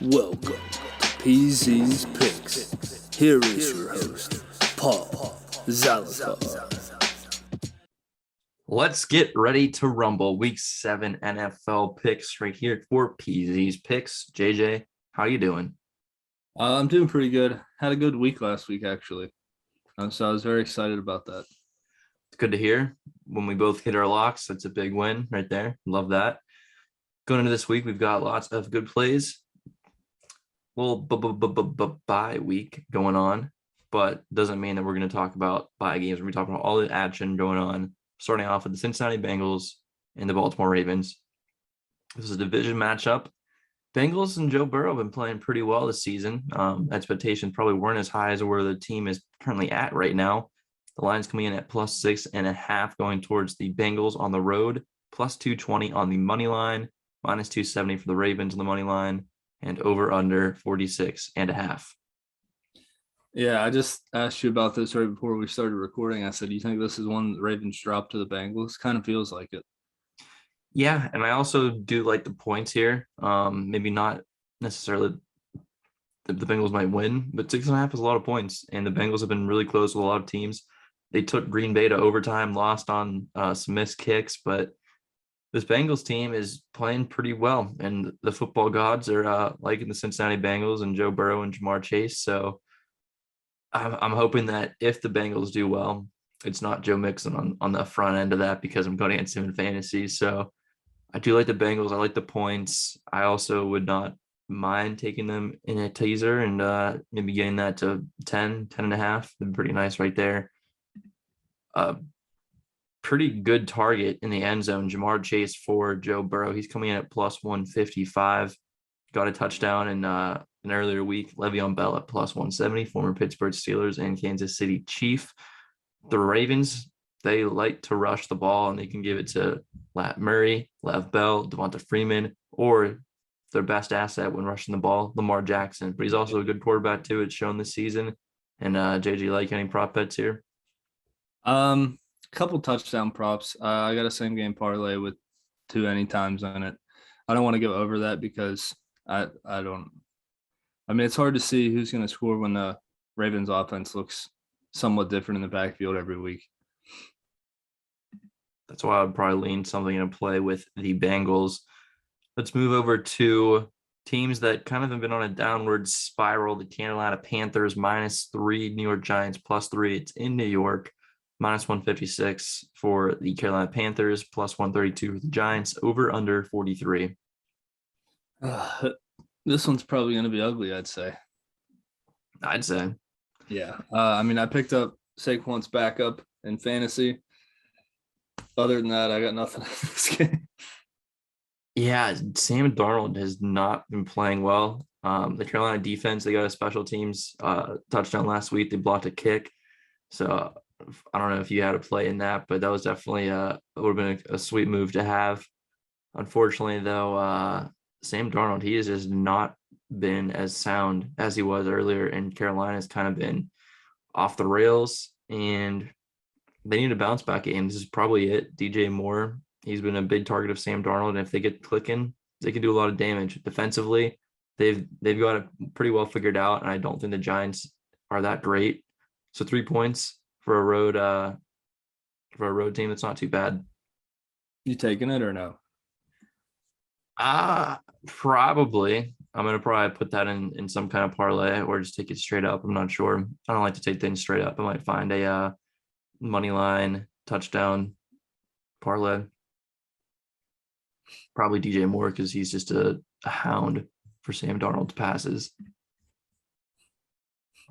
Welcome to PZs Picks. Here is your host, Paul Zalazar. Let's get ready to rumble. Week 7 NFL picks right here for PZs Picks. JJ, how you doing? I'm doing pretty good. Had a good week last week, actually. So I was very excited about that. It's good to hear. When we both hit our locks, that's a big win right there. Love that. Going into this week, we've got lots of good plays. Well, bye week going on, but doesn't mean that we're going to talk about bye games. We're going to be talking about all the action going on, starting off with the Cincinnati Bengals and the Baltimore Ravens. This is a division matchup. Bengals and Joe Burrow have been playing pretty well this season. Expectations probably weren't as high as where the team is currently at right now. The line's coming in at +6.5, going towards the Bengals on the road, +220 on the money line, -270 for the Ravens on the money line, and over under 46.5. Yeah, I just asked you about this right before we started recording. I said, do you think this is one the Ravens dropped to the Bengals? Kind of feels like it. Yeah, and I also do like the points here. Maybe not necessarily the Bengals might win, but 6.5 is a lot of points, and the Bengals have been really close with a lot of teams. They took Green Bay to overtime, lost on some missed kicks, but this Bengals team is playing pretty well, and the football gods are liking the Cincinnati Bengals and Joe Burrow and Jamar Chase. So I'm hoping that if the Bengals do well, it's not Joe Mixon on the front end of that, because I'm going against him in fantasy. So I do like the Bengals. I like the points. I also would not mind taking them in a teaser and maybe getting that to 10.5. That'd be pretty nice right there. Pretty good target in the end zone, Jamar Chase for Joe Burrow. He's coming in at +155. Got a touchdown in an earlier week. Le'Veon Bell at +170, former Pittsburgh Steelers and Kansas City Chief. The Ravens, they like to rush the ball, and they can give it to Lat Murray, Lev Bell, Devonta Freeman, or their best asset when rushing the ball, Lamar Jackson. But he's also a good quarterback too. It's shown this season. And JJ, like any prop bets here? Couple touchdown props. I got a same game parlay with 2 anytimes on it. I don't want to go over that because I mean, it's hard to see who's going to score when the Ravens offense looks somewhat different in the backfield every week. That's why I would probably lean something in play with the Bengals. Let's move over to teams that kind of have been on a downward spiral. The Carolina Panthers -3, New York Giants +3. It's in New York. -156 for the Carolina Panthers, +132 for the Giants, over under 43. This one's probably going to be ugly, I'd say. Yeah. I mean, I picked up Saquon's backup in fantasy. Other than that, I got nothing in this game. Yeah, Sam Darnold has not been playing well. The Carolina defense, they got a special teams touchdown last week. They blocked a kick. So I don't know if you had a play in that, but that was definitely it would have been a sweet move to have. Unfortunately, though, Sam Darnold, he has just not been as sound as he was earlier, and Carolina's kind of been off the rails, and they need a bounce back game. This is probably it. DJ Moore, he's been a big target of Sam Darnold, and if they get clicking, they can do a lot of damage. Defensively, they've got it pretty well figured out, and I don't think the Giants are that great. So 3 points for a road team, that's not too bad. You taking it or no? Probably. I'm gonna probably put that in some kind of parlay or just take it straight up. I'm not sure. I don't like to take things straight up. I might find a money line touchdown parlay. Probably DJ Moore, because he's just a hound for Sam Darnold's passes.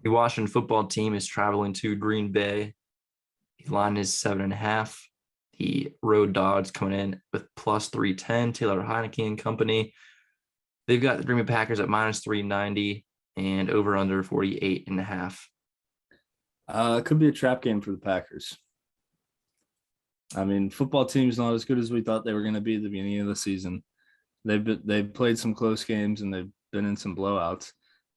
The Washington football team is traveling to Green Bay. The line is 7.5. The road dogs coming in with +310. Taylor Heineke and company. They've got the Green Bay Packers at -390 and over under 48.5. It could be a trap game for the Packers. I mean, football team's not as good as we thought they were going to be at the beginning of the season. They've played some close games and they've been in some blowouts.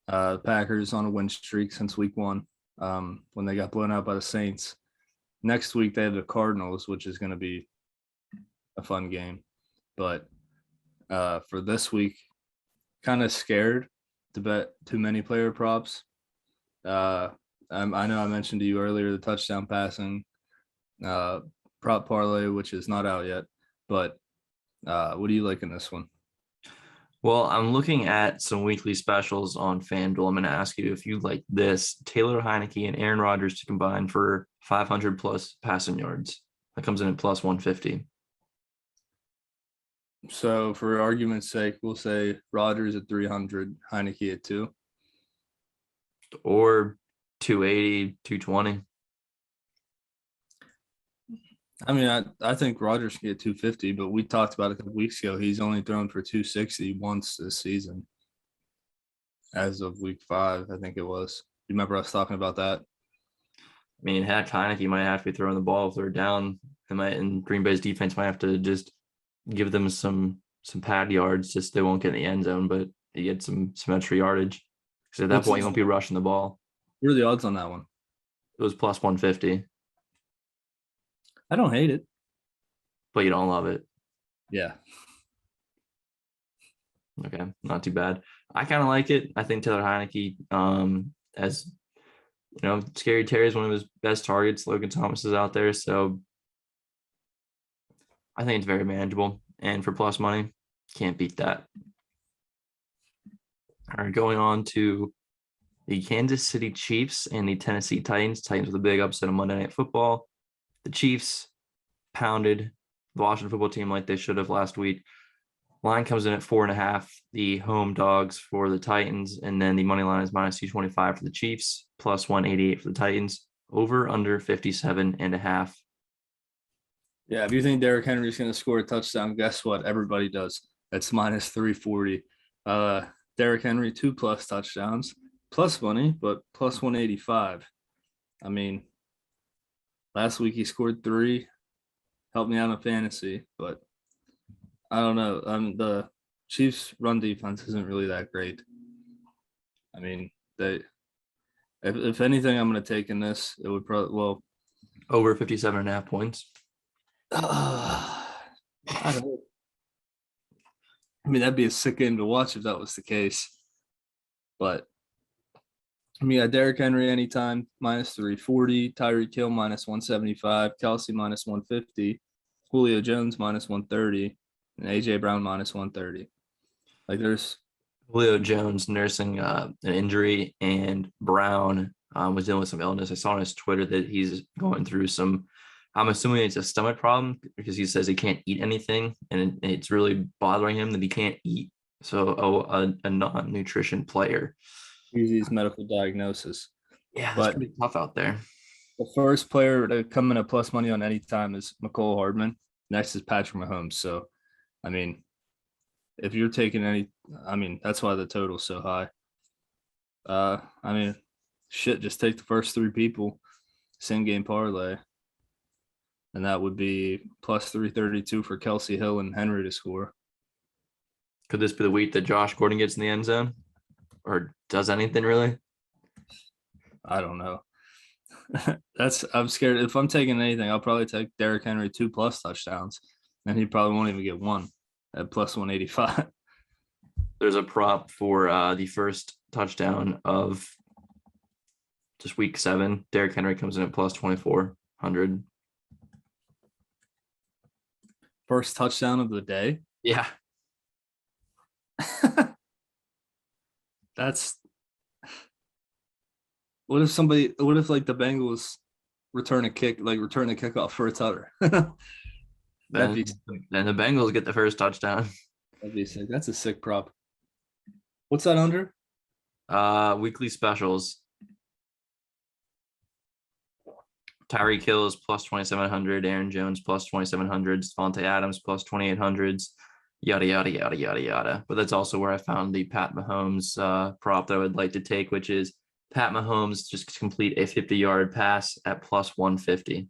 The Packers on a win streak since week 1 when they got blown out by the Saints. Next week they have the Cardinals, which is going to be a fun game. But for this week, kind of scared to bet too many player props. I know I mentioned to you earlier the touchdown passing prop parlay, which is not out yet. But what do you like in this one? Well, I'm looking at some weekly specials on Fanduel. I'm going to ask you if you like this. Taylor Heineke and Aaron Rodgers to combine for 500 plus passing yards. That comes in at plus 150. So for argument's sake, we'll say Rodgers at 300, Heineke at 2. Or 280, 220. I mean, I think Rodgers can get 250, but we talked about it a couple weeks ago. He's only thrown for 260 once this season. As of week 5, I think it was. You remember us talking about that? I mean, heck, Heineke might have to be throwing the ball if they're down. And Green Bay's defense might have to just give them some pad yards, just they won't get in the end zone, but you get some extra yardage. Because at that point, you won't be rushing the ball. What are the odds on that one? It was plus 150. I don't hate it. But you don't love it. Yeah. Okay, not too bad. I kind of like it. I think Taylor Heineke, as you know, Scary Terry is one of his best targets. Logan Thomas is out there, so I think it's very manageable. And for plus money, can't beat that. All right, going on to the Kansas City Chiefs and the Tennessee Titans. Titans with a big upset on Monday Night Football. The Chiefs pounded the Washington football team like they should have last week. Line comes in at 4.5, the home dogs for the Titans, and then the money line is minus 225 for the Chiefs, plus 188 for the Titans, over under 57.5. Yeah, if you think Derrick Henry's going to score a touchdown, guess what? Everybody does. That's minus 340. Derrick Henry, 2+ touchdowns, plus money, but plus 185. I mean, last week he scored 3, helped me out in fantasy, but I don't know. The Chiefs' run defense isn't really that great. I mean, if anything, I'm going to take in this, it would probably over 57.5 points. I mean, that'd be a sick game to watch if that was the case. But I mean, Derrick Henry anytime minus 340, Tyreek Hill minus 175, Kelsey minus 150, Julio Jones minus 130, and AJ Brown minus 130. Like there's Julio Jones nursing an injury, and Brown was dealing with some illness. I saw on his Twitter that he's going through some. I'm assuming it's a stomach problem because he says he can't eat anything, and it's really bothering him that he can't eat. So, a non-nutrition player. Easy's medical diagnosis. Yeah, that's pretty tough out there. The first player to come in at plus money on any time is McCole Hardman. Next is Patrick Mahomes. So, I mean, if you're taking any, I mean, that's why the total's so high. I mean, just take the first 3 people, same game parlay. And that would be plus 332 for Kelsey Hill and Henry to score. Could this be the week that Josh Gordon gets in the end zone? Or does anything really? I don't know. I'm scared. If I'm taking anything, I'll probably take Derrick Henry 2+ touchdowns. And he probably won't even get 1 at plus 185. There's a prop for the first touchdown of just week 7. Derrick Henry comes in at plus 2,400. First touchdown of the day? Yeah. That's what if like the Bengals return a kickoff for a touchdown? Then the Bengals get the first touchdown. That'd be sick. That's a sick prop. What's that under? Weekly specials. Tyreek Hill is plus 2,700, Aaron Jones plus 2,700, Devontae Adams plus 2,800s, yada, yada, yada, yada, yada. But that's also where I found the Pat Mahomes prop that I would like to take, which is Pat Mahomes just complete a 50-yard pass at plus 150.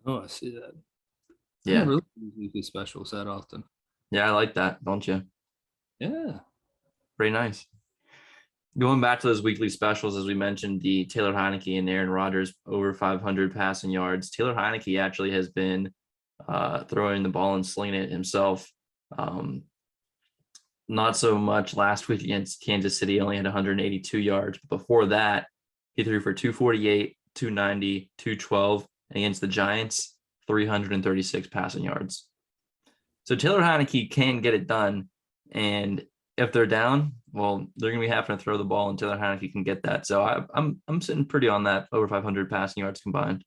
Oh, I see that. Yeah. I don't really use weekly specials that often. Yeah, I like that, don't you? Yeah. Pretty nice. Going back to those weekly specials, as we mentioned, the Taylor Heineke and Aaron Rodgers over 500 passing yards. Taylor Heineke actually has been throwing the ball and slinging it himself. Not so much last week against Kansas City, only had 182 yards. But before that, he threw for 248, 290, 212. And against the Giants, 336 passing yards. So Taylor Heineke can get it done. And if they're down, well, they're going to be having to throw the ball, and Taylor Heineke can get that. So I'm sitting pretty on that over 500 passing yards combined.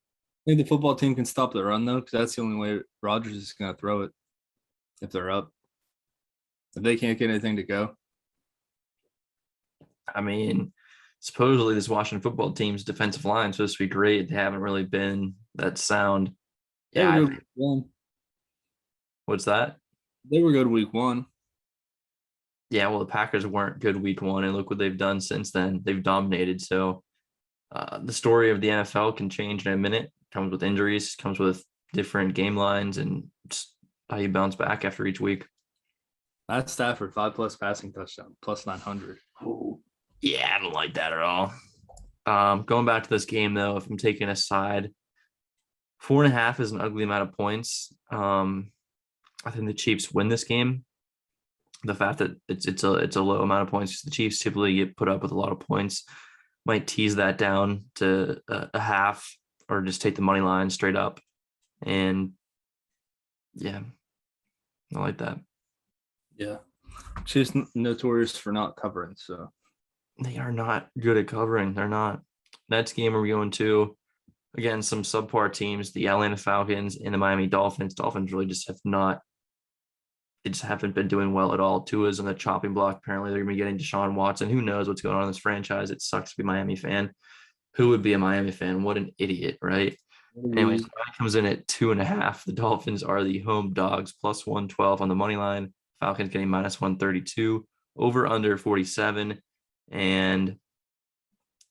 I think the football team can stop the run, though, because that's the only way Rodgers is going to throw it if they're up. If they can't get anything to go. I mean, supposedly this Washington football team's defensive line is supposed to be great. They haven't really been that sound. Yeah. What's that? They were good week 1. Yeah, well, the Packers weren't good week 1, and look what they've done since then. They've dominated. So the story of the NFL can change in a minute. Comes with injuries, comes with different game lines, and just how you bounce back after each week. Matt Stafford, 5+ passing touchdown, plus 900. Oh, yeah, I don't like that at all. Going back to this game, though, if I'm taking a side, 4.5 is an ugly amount of points. I think the Chiefs win this game. The fact that it's a low amount of points, the Chiefs typically get put up with a lot of points, might tease that down to a half or just take the money line straight up. And yeah, I like that. Yeah. Chiefs notorious for not covering, so they are not good at covering. They're not. Next game we're going to, again, some subpar teams, the Atlanta Falcons and the Miami Dolphins. Dolphins really just haven't been doing well at all. Tua's on the chopping block. Apparently they're going to be getting Deshaun Watson. Who knows what's going on in this franchise? It sucks to be a Miami fan. Who would be a Miami fan? What an idiot, right? Anyways, comes in at 2.5. The Dolphins are the home dogs, plus 112 on the money line. Falcons getting minus 132, over under 47. And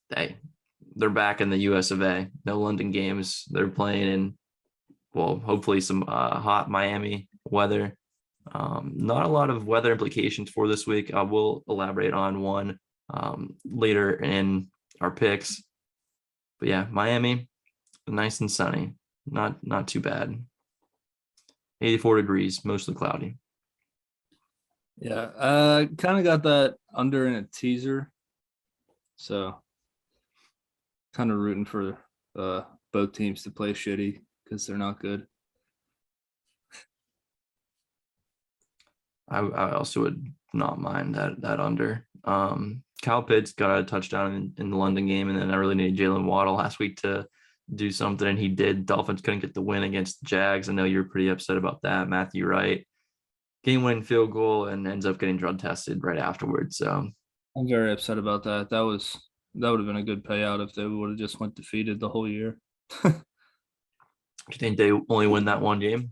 they're back in the US of A. No London games. They're playing in, well, hopefully some hot Miami weather. Not a lot of weather implications for this week. I will elaborate on one later in our picks. But yeah, Miami, nice and sunny. Not too bad. 84 degrees, mostly cloudy. Yeah, kind of got that under in a teaser. So kind of rooting for both teams to play shitty because they're not good. I also would not mind that under. Kyle Pitts got a touchdown in the London game, and then I really needed Jalen Waddle last week to do something, and he did. Dolphins couldn't get the win against the Jags. I know you're pretty upset about that. Matthew Wright, game-winning field goal, and ends up getting drug tested right afterwards. So I'm very upset about that. That would have been a good payout if they would have just went defeated the whole year. Do you think they only win that one game?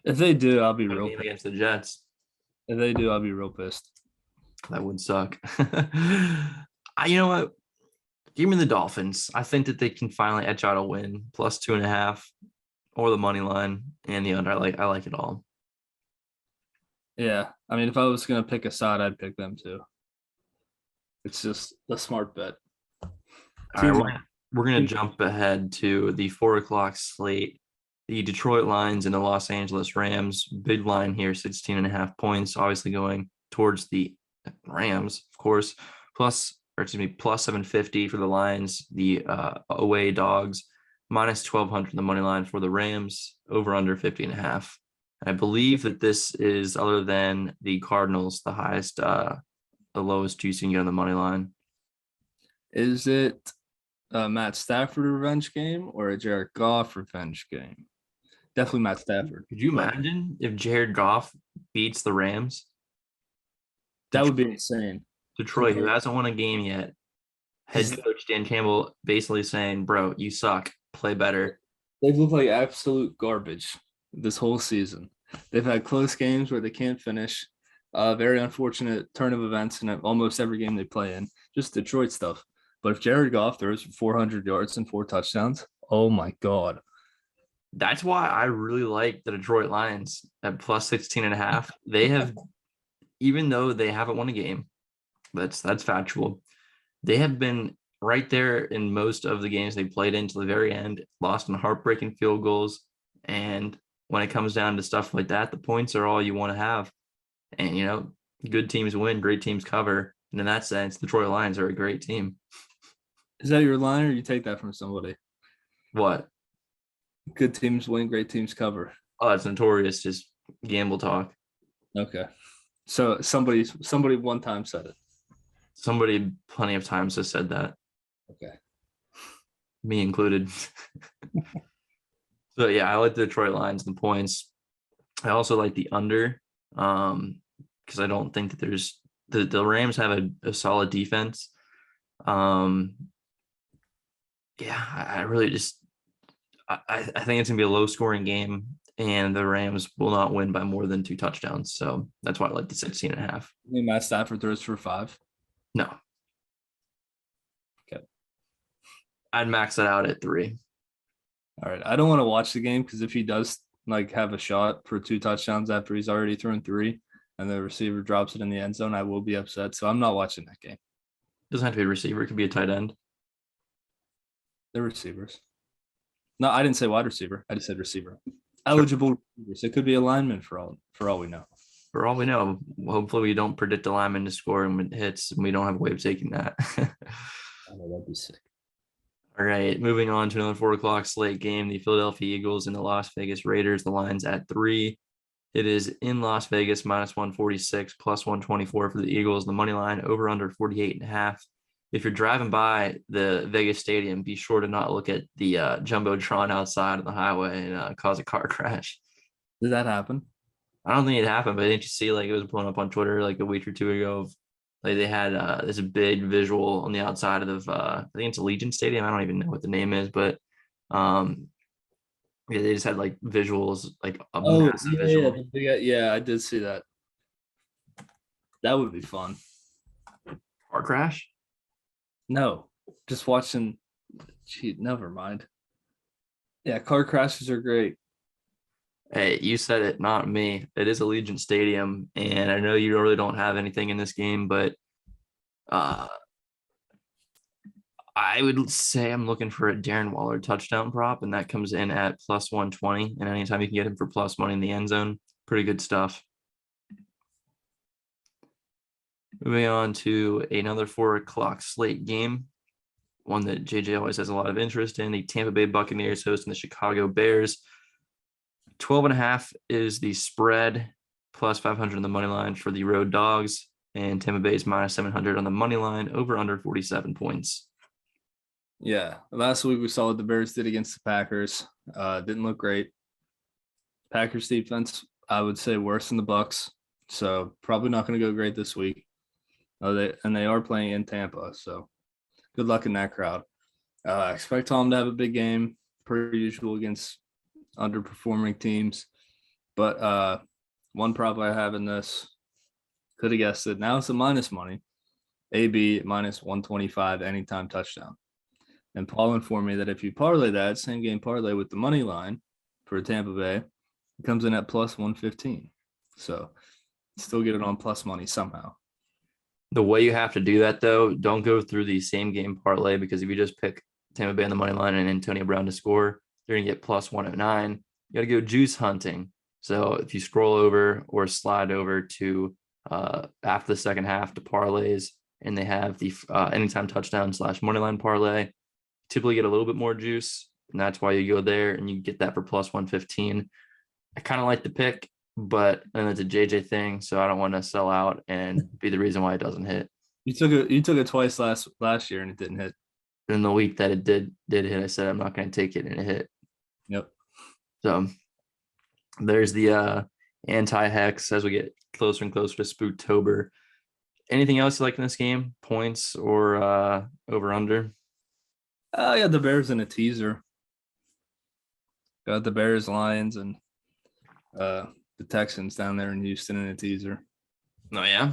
If they do, I'll be real pissed. Against the Jets. If they do, I'll be real pissed. That would suck. You know what? Give me the Dolphins. I think that they can finally edge out a win, plus 2.5, or the money line and the under. I like it all. Yeah, I mean, if I was gonna pick a side, I'd pick them too. It's just a smart bet. All right, we're gonna jump ahead to the 4:00 slate. The Detroit Lions and the Los Angeles Rams. Big line here, 16.5 points. Obviously going towards the Rams, of course. Plus 750 for the Lions. The away dogs, minus 1,200 the money line for the Rams. Over under 50.5. I believe that this is, other than the Cardinals, the highest, the lowest juice you can get on the money line. Is it a Matt Stafford revenge game or a Jared Goff revenge game? Definitely Matt Stafford. Could you imagine if Jared Goff beats the Rams? That would be insane. Detroit, who hasn't won a game yet, head coach Dan Campbell basically saying, bro, you suck. Play better. They've looked like absolute garbage this whole season. They've had close games where they can't finish. Very unfortunate turn of events in almost every game they play in. Just Detroit stuff. But if Jared Goff throws for 400 yards and 4 touchdowns, oh my God. That's why I really like the Detroit Lions at plus 16.5. They have, even though they haven't won a game, that's factual. They have been right there in most of the games they played in to the very end, lost in heartbreaking field goals. And when it comes down to stuff like that, the points are all you want to have. And, good teams win, great teams cover. And in that sense, the Detroit Lions are a great team. Is that your line, or you take that from somebody? What? Good teams win, great teams cover. Oh, it's notorious. Just gamble talk. Okay. So somebody one time said it. Somebody plenty of times has said that. Okay. Me included. So yeah, I like the Detroit Lions and the points. I also like the under because I don't think that there's the Rams have a solid defense. Yeah, I really just I think it's gonna be a low scoring game, and the Rams will not win by more than 2 touchdowns. So that's why I like the 16.5. I think Matt Stafford throws for 5. No. Okay. I'd max it out at 3. All right. I don't want to watch the game because if he does like have a shot for 2 touchdowns after he's already thrown 3 and the receiver drops it in the end zone, I will be upset. So I'm not watching that game. Doesn't have to be a receiver, it could be a tight end. They're receivers. No, I didn't say wide receiver. I just said receiver. Eligible receivers. It could be a lineman for all we know. For all we know, hopefully we don't predict the lineman to score and when it hits, and we don't have a way of taking that. I know, that'd be sick. All right, moving on to another 4:00 slate game. The Philadelphia Eagles and the Las Vegas Raiders. The line's at 3. It is in Las Vegas, -146, +124 for the Eagles. The money line over under 48.5. If you're driving by the Vegas stadium, be sure to not look at the Jumbotron outside on the highway and cause a car crash. Did that happen? I don't think it happened, but didn't you see like it was blown up on Twitter like a week or 2 ago of like they had this big visual on the outside of I think it's Allegiant Stadium. I don't even know what the name is, but yeah, they just had like visuals, like a massive visual. Yeah, I did see that. That would be fun. Car crash? No, just watching. Gee, never mind. Yeah, car crashes are great. Hey, you said it, not me. It is Allegiant Stadium, and I know you really don't have anything in this game, but I would say I'm looking for a Darren Waller touchdown prop, and that comes in at +120. And anytime you can get him for plus money in the end zone, pretty good stuff. Moving on to another 4:00 slate game, one that JJ always has a lot of interest in. The Tampa Bay Buccaneers hosting the Chicago Bears. 12.5 is the spread, +500 on the money line for the road dogs, and Tampa Bay is -700 on the money line, over under 47 points. Yeah, last week we saw what the Bears did against the Packers. Didn't look great. Packers defense, I would say, worse than the Bucs, so probably not going to go great this week. They are playing in Tampa, so good luck in that crowd. I expect Tom to have a big game, per usual, against underperforming teams. But one prop I have in this, could have guessed it. Now it's a minus money. AB -125 anytime touchdown. And Paul informed me that if you parlay that same game parlay with the money line for Tampa Bay, it comes in at +115. So still get it on plus money somehow. The way you have to do that, though, don't go through the same game parlay, because if you just pick Tampa Bay on the money line and Antonio Brown to score, you're going to get +109. You got to go juice hunting. So if you scroll over or slide over to after the second half to parlays, and they have the anytime touchdown / money line parlay, typically get a little bit more juice. And that's why you go there and you get that for +115. I kind of like the pick, but and it's a JJ thing, so I don't want to sell out and be the reason why it doesn't hit. You took it twice last year and it didn't hit. In the week that it did hit, I said I'm not going to take it, and it hit. Yep. So there's the anti-hex as we get closer and closer to Spooktober. Anything else you like in this game? Points or over under? Yeah, the Bears in a teaser. Got the Bears, Lions, and the Texans down there in Houston in a teaser. Oh yeah,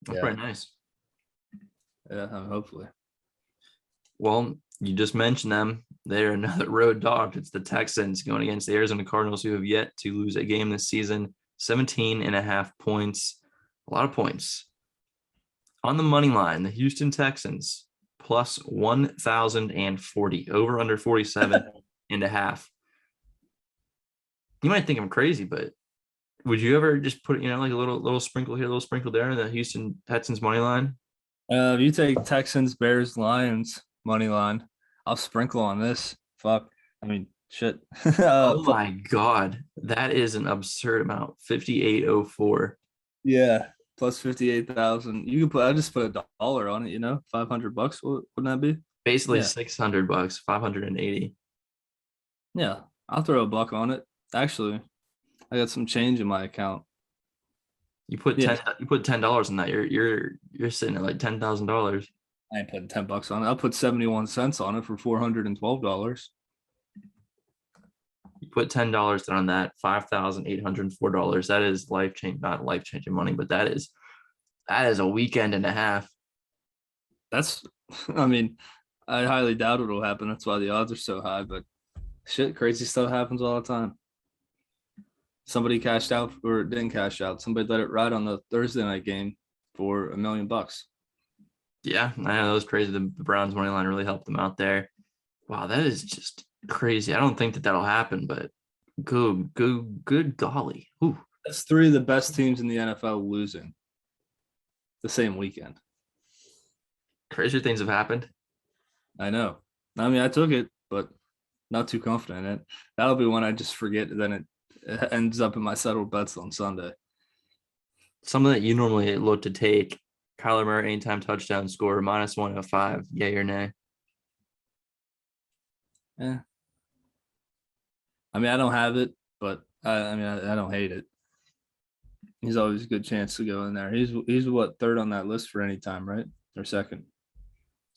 that's Yeah. pretty nice. Yeah, hopefully. Well, you just mentioned them. They're another road dog. It's the Texans going against the Arizona Cardinals, who have yet to lose a game this season. 17.5 points. A lot of points. On the money line, the Houston Texans +1,040, over under 47.5. You might think I'm crazy, but Would you ever just put, like a little sprinkle here, a little sprinkle there in the Houston Texans money line? If you take Texans, Bears, Lions money line, I'll sprinkle on this. Fuck. I mean, shit. Oh my God. That is an absurd amount. 5804. Yeah, plus 58,000. You can put. I just put $1 on it. $500. Wouldn't that be? Basically Yeah. $600, 580. Yeah, I'll throw $1 on it. Actually, I got some change in my account. You put Yeah. $10 in that. You're sitting at like $10,000. I ain't putting $10 on it. I'll put 71 cents on it for $412. You put $10 on that, $5,804. That is not life changing money, but that is a weekend and a half. That's, I mean, I highly doubt it'll happen. That's why the odds are so high. But shit, crazy stuff happens all the time. Somebody cashed out or didn't cash out. Somebody let it ride on the Thursday night game for $1 million. Yeah, I know that was crazy. The Browns money line really helped them out there. Wow, that is just crazy. I don't think that'll happen, but good golly. Ooh. That's 3 of the best teams in the NFL losing the same weekend. Crazier things have happened. I know. I mean, I took it, but not too confident in it. That'll be one I just forget. Then it ends up in my settled bets on Sunday. Something that you normally look to take. Kyler Murray anytime touchdown score -105. Yay or nay? Yeah. I mean, I don't have it, but I don't hate it. He's always a good chance to go in there. He's what, third on that list for any time, right? Or second?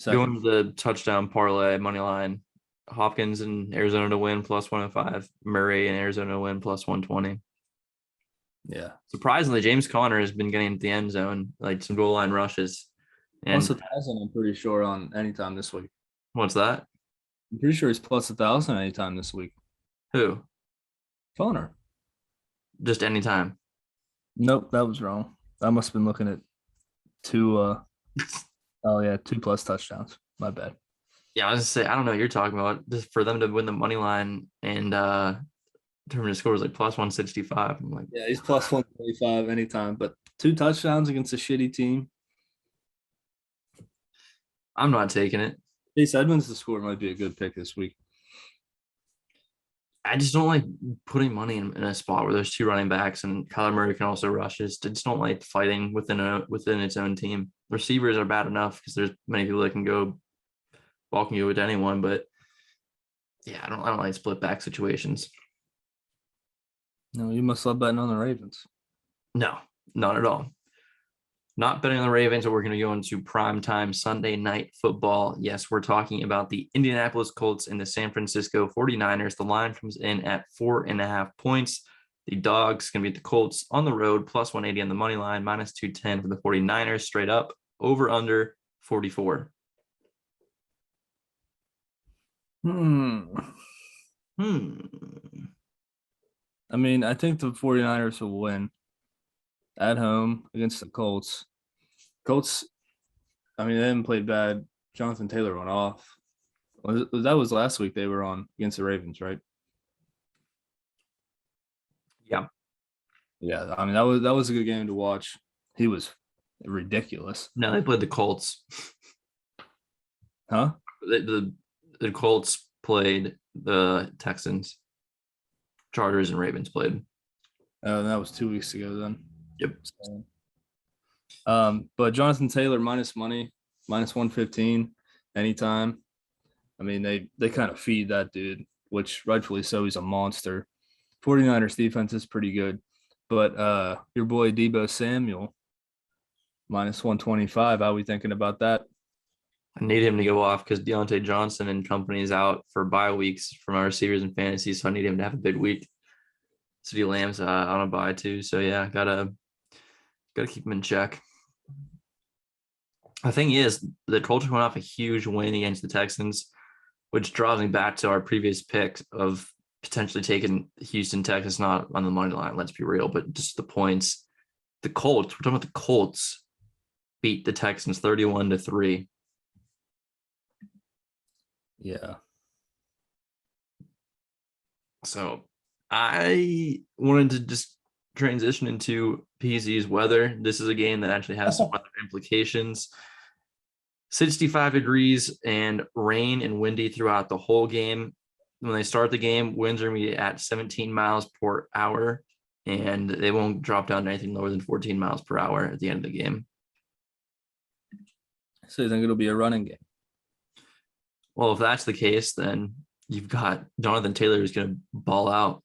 Going to the touchdown parlay money line. Hopkins in Arizona to win +105. Murray in Arizona to win +120. Yeah. Surprisingly, James Conner has been getting the end zone, like some goal line rushes. And +1,000, I'm pretty sure, on anytime this week. what's that? I'm pretty sure he's +1,000 anytime this week. Who? Conner. Just anytime. Nope, that was wrong. I must have been looking at 2 2+ touchdowns. My bad. Yeah, I was gonna say, I don't know what you're talking about. Just for them to win the money line and determine the score was like +165. I'm like, Yeah, he's +125 anytime, but 2 touchdowns against a shitty team. I'm not taking it. Chase Edmonds to score might be a good pick this week. I just don't like putting money in a spot where there's 2 running backs and Kyler Murray can also rush. I just don't like fighting within its own team. Receivers are bad enough because there's many people that can go walking you with anyone, but yeah, I don't like split back situations. No, you must love betting on the Ravens. No, not at all. Not betting on the Ravens, but we're going to go into primetime Sunday night football. Yes, we're talking about the Indianapolis Colts and the San Francisco 49ers. The line comes in at 4.5 points. The Dogs going to beat the Colts on the road, +180 on the money line, -210 for the 49ers, straight up, over under 44. I mean, I think the 49ers will win at home against the Colts. Colts, I mean, they haven't played bad. Jonathan Taylor went off. That was last week they were on against the Ravens, right? Yeah. Yeah, I mean, that was a good game to watch. He was ridiculous. No, they played the Colts. Huh? The Colts played the Texans. Chargers and Ravens played. Oh, that was 2 weeks ago then. Yep. But Jonathan Taylor minus money, -115 anytime. I mean, they kind of feed that dude, which rightfully so. He's a monster. 49ers defense is pretty good. But your boy Deebo Samuel, -125. How are we thinking about that? I need him to go off because Deontay Johnson and company is out for bye weeks from our receivers and fantasy, so I need him to have a big week. CeeDee Lamb's on a bye too, so yeah, gotta keep him in check. The thing is, the Colts went off a huge win against the Texans, which draws me back to our previous pick of potentially taking Houston, Texas, not on the money line, let's be real, but just the points. The Colts, we're talking about the Colts, beat the Texans 31-3. Yeah. So I wanted to just transition into PZ's weather. This is a game that actually has some weather implications. 65 degrees and rain and windy throughout the whole game. When they start the game, winds are going to be at 17 miles per hour, and they won't drop down to anything lower than 14 miles per hour at the end of the game. So you think it'll be a running game? Well, if that's the case, then you've got Jonathan Taylor who's going to ball out.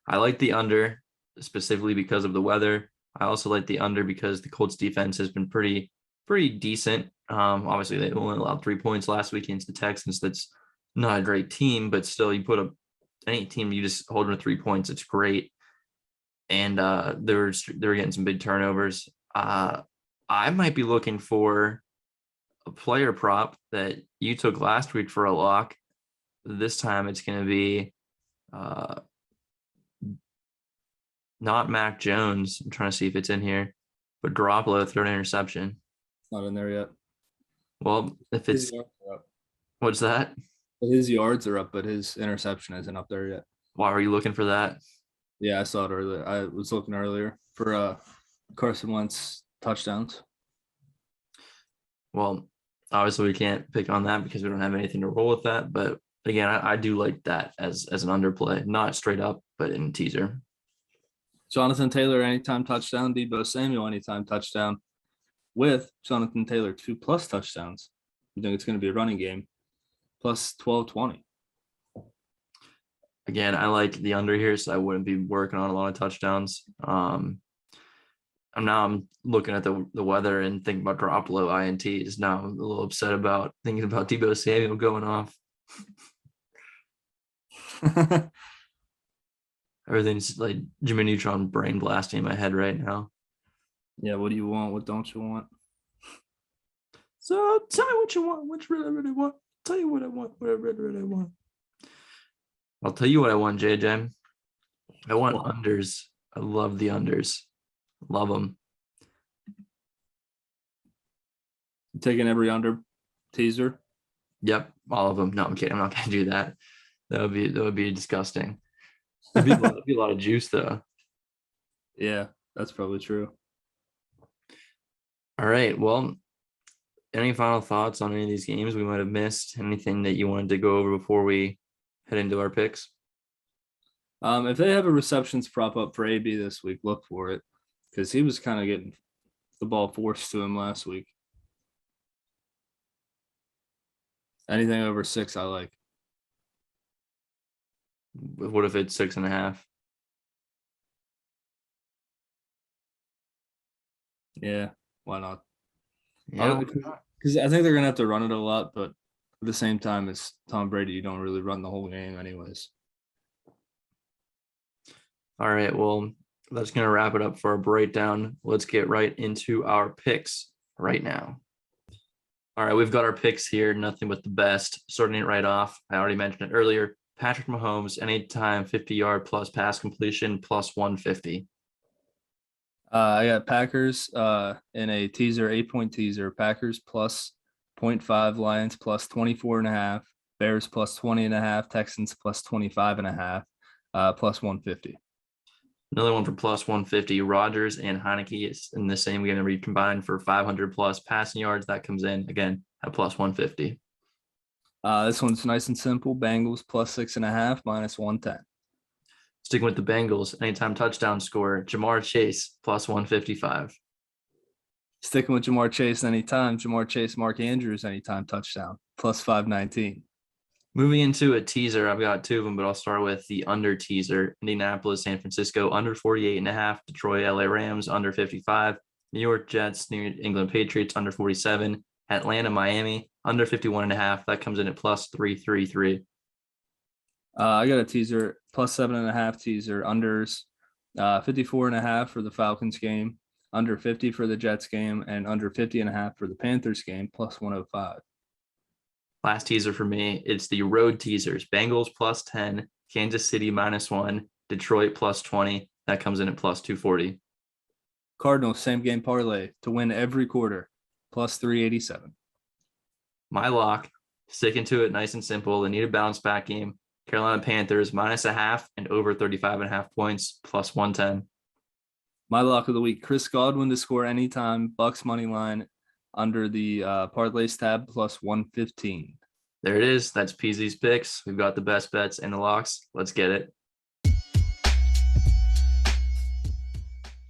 I like the under specifically because of the weather. I also like the under because the Colts defense has been pretty decent. Obviously, they only allowed 3 points last week against the Texans. That's not a great team, but still, you put up any team, you just hold them to 3 points. It's great. And they were getting some big turnovers. I might be looking for a player prop that you took last week for a lock. This time it's going to be not Mac Jones. I'm trying to see if it's in here, but Garoppolo throw an interception. It's not in there yet. Well, if it's what's that? His yards are up, but his interception isn't up there yet. Why are you looking for that? Yeah, I saw it earlier. I was looking earlier for Carson Wentz touchdowns. Well, obviously we can't pick on that because we don't have anything to roll with that. But again, I do like that as an underplay, not straight up, but in teaser. Jonathan Taylor, anytime touchdown. Deebo Samuel, anytime touchdown. With Jonathan Taylor, 2+ touchdowns. You think it's going to be a running game? Plus 12-20. Again, I like the under here, so I wouldn't be working on a lot of touchdowns. I'm looking at the weather and thinking about Garoppolo INTs. Now I'm a little upset about thinking about Deebo Samuel going off. Everything's like Jimmy Neutron brain blasting in my head right now. Yeah, what do you want? What don't you want? So tell me what you want, what you really want. Tell you what I want, what I really want. I'll tell you what I want, JJ. I want unders. I love the unders. Love them. Taking every under teaser? Yep, all of them. No, I'm kidding. I'm not going to do that. That would be disgusting. It'd be a lot of juice, though. Yeah, that's probably true. All right. Well, any final thoughts on any of these games we might have missed? Anything that you wanted to go over before we head into our picks? If they have a receptions prop up for AB this week, look for it because he was kind of getting the ball forced to him last week. Anything over 6, I like. What if it's 6.5? Yeah, why not? Yeah, because I think they're gonna have to run it a lot, but at the same time, it's Tom Brady. You don't really run the whole game, anyways. All right. Well, that's gonna wrap it up for our breakdown. Let's get right into our picks right now. All right, we've got our picks here. Nothing but the best. Starting it right off. I already mentioned it earlier. Patrick Mahomes, anytime 50-yard plus pass completion plus 150. I got Packers in a teaser, 8-point teaser. Packers plus 0.5, Lions plus 24.5, Bears plus 20.5, Texans plus 25.5, plus 150. Another one for plus 150. Rodgers and Heineke is in the same game to be combined for 500 plus passing yards. That comes in again at plus 150. This one's nice and simple. Bengals plus 6.5, minus 110. Sticking with the Bengals, anytime touchdown score, Jamar Chase plus 155. Sticking with Jamar Chase anytime. Jamar Chase, Mark Andrews anytime touchdown plus 519. Moving into a teaser, I've got 2 of them, but I'll start with the under teaser. Indianapolis, San Francisco, under 48.5. Detroit, LA Rams, under 55. New York Jets, New England Patriots, under 47. Atlanta, Miami, under 51.5. That comes in at plus 333. I got a teaser, plus 7.5 teaser, unders, 54.5 for the Falcons game, under 50 for the Jets game, and under 50.5 for the Panthers game, plus 105. Last teaser for me, it's the road teasers. Bengals plus 10, Kansas City minus 1, Detroit plus 20. That comes in at plus 240. Cardinals, same game parlay to win every quarter, plus 387. My lock, sticking to it nice and simple. They need a bounce back game. Carolina Panthers minus 0.5 and over 35.5 points, plus 110. My lock of the week: Chris Godwin to score anytime. Bucks money line under the parlays tab plus 115. There it is. That's PZ's Picks. We've got the best bets and the locks. Let's get it.